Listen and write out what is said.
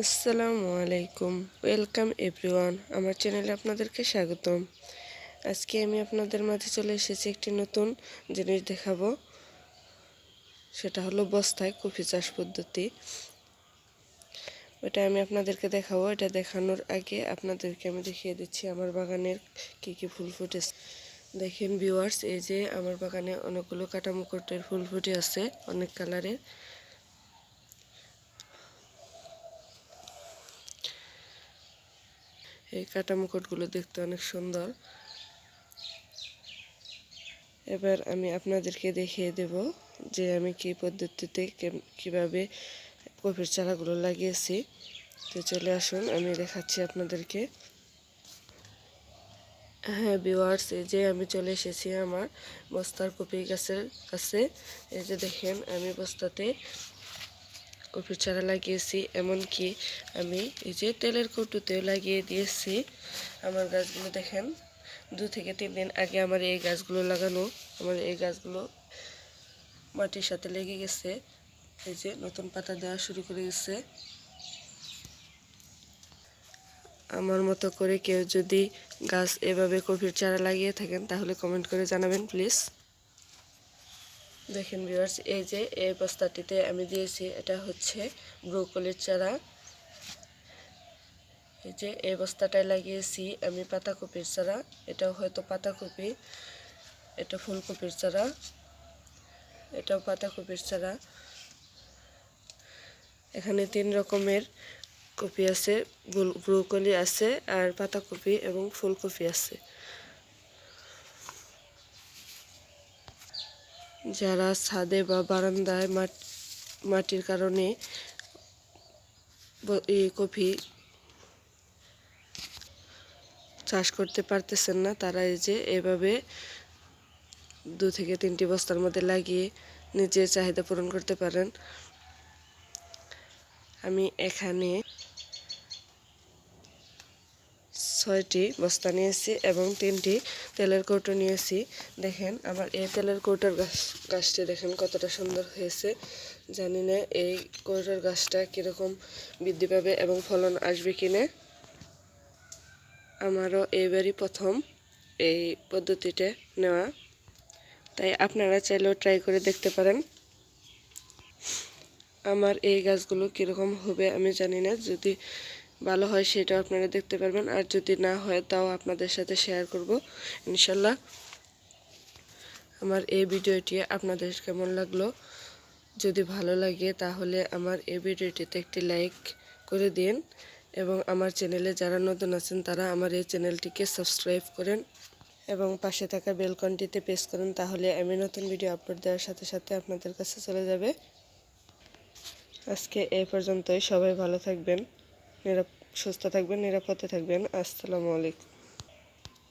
আসসালামু আলাইকুম, welcome everyone. আমার চ্যানেলে আপনাদেরকে স্বাগতম। আজকে আমি আপনাদের মাঝে চলে এসেছি একটি নতুন জিনিস দেখাবো। সেটা হলো বস্তায় কফি চাষ পদ্ধতি। ওটা আমি আপনাদেরকে দেখাবো। এটা দেখানোর আগে আপনাদেরকে আমি দেখিয়ে দিচ্ছি আমার বাগানের কি ফুল ফুটেছে। দেখেন ভিউয়ার্স, এই যে আমার বাগানে অনেকগুলো কাটামুকুটের ফুল ফুটে আছে, অনেক কালারের। এই কাটামুকুটগুলো দেখতে অনেক সুন্দর। এবার আমি আপনাদেরকে দেখিয়ে দেব যে আমি কি পদ্ধতিতে কিভাবে কফির চারাগুলো লাগিয়েছি। তো চলে আসুন, আমি দেখাচ্ছি আপনাদেরকে। হ্যাঁ ভিউয়ার্স, এই যে আমি চলে এসেছি আমার বস্তার কফি গাছের কাছে। এই যে দেখেন, আমি বস্তাতে কফির চারা লাগিয়েছি, এমনকি আমি এই যে তেলের কৌটোতেও লাগিয়ে দিয়েছি। আমার গাছগুলো দেখেন, 2 থেকে 3 দিন আগে আমার এই গাছগুলো লাগানো। আমার এই গাছগুলো মাটির সাথে লেগে গেছে। এই যে নতুন পাতা দেওয়া শুরু করে গেছে। আমার মতো করে কেউ যদি গাছ এভাবে কফির চারা লাগিয়ে থাকেন তাহলে কমেন্ট করে জানাবেন প্লিজ। দেখেন ভিউয়ার্স, এই যে এই বস্তাটিতে আমি দিয়েছি, এটা হচ্ছে ব্রোকলির চারা। এই যে এই বস্তাটায় লাগিয়েছি আমি পাতাকপির চারা। এটাও হয়তো পাতাকপি, এটা ফুলকপির চারা, এটাও পাতাকপির চারা। এখানে 3 রকমের কপি আছে, ব্রোকলি আছে, আর পাতাকপি এবং ফুলকপি আছে। যারা ছাদে বা বারান্দায় মাটির কারণে এই কফি চাষ করতে পারতেছেন না, তারা এই যে এভাবে 2 থেকে 3টি বস্তার মধ্যে লাগিয়ে নিজের চাহিদা পূরণ করতে পারেন। আমি এখানে 6টি বস্তা নিয়েছি এবং 3টি তেলের কৌটো নিয়েছি। দেখেন আমার এই তেলের কৌটোর গাছটি দেখেন কতটা সুন্দর হয়েছে। জানি না এই কৌটোর গাছটা কীরকম বৃদ্ধি পাবে এবং ফলন আসবে কিনা। আমারও এইবারই প্রথম এই পদ্ধতিটা নেওয়া, তাই আপনারা চাইলেও ট্রাই করে দেখতে পারেন। আমার এই গাছগুলো কীরকম হবে আমি জানি না, যদি ভালো হয় সেটাও আপনারা দেখতে পারবেন, আর যদি না হয় তাও আপনাদের সাথে শেয়ার করব ইনশাল্লাহ। আমার এই ভিডিওটি আপনাদের কেমন লাগলো? যদি ভালো লাগে তাহলে আমার এই ভিডিওটিতে একটি লাইক করে দিন, এবং আমার চ্যানেলে যারা নতুন আছেন তারা আমার এই চ্যানেলটিকে সাবস্ক্রাইব করেন এবং পাশে থাকা বেল আইকনটিতে প্রেস করুন, তাহলে আমি নতুন ভিডিও আপলোড দেওয়ার সাথে সাথে আপনাদের কাছে চলে যাবে। আজকে এই পর্যন্তই। সবাই ভালো থাকবেন, সুস্থ থাকবেন, নিরাপদে থাকবেন। আসসালামু আলাইকুম।